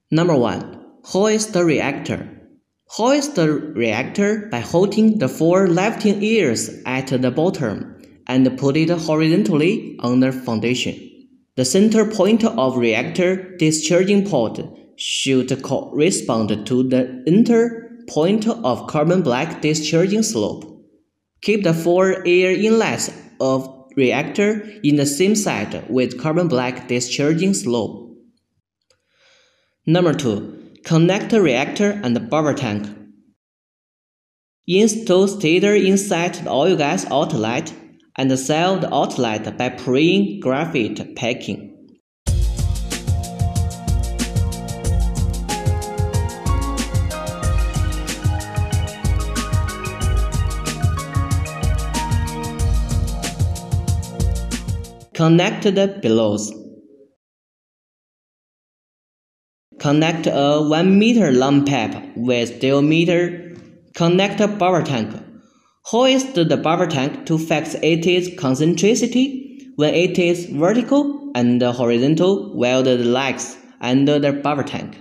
Number 1. Hoist the reactor. Hoist the reactor by holding the 4 lifting ears at the bottom and put it horizontally on the foundation. The center point of reactor discharging port should correspond to the enter point of carbon black discharging slope. Keep the 4 air inlets of reactor in the same side with carbon black discharging slope. Number 2. Connect the reactor and the buffer tank. Install stator inside the oil gas outlet and seal the outlet by pouring graphite packing. Connect the bellows. Connect a 1 meter long pipe with diameter. Connect the buffer tank. Hoist the buffer tank to fix its concentricity when it is vertical and horizontal. Weld the legs under the buffer tank.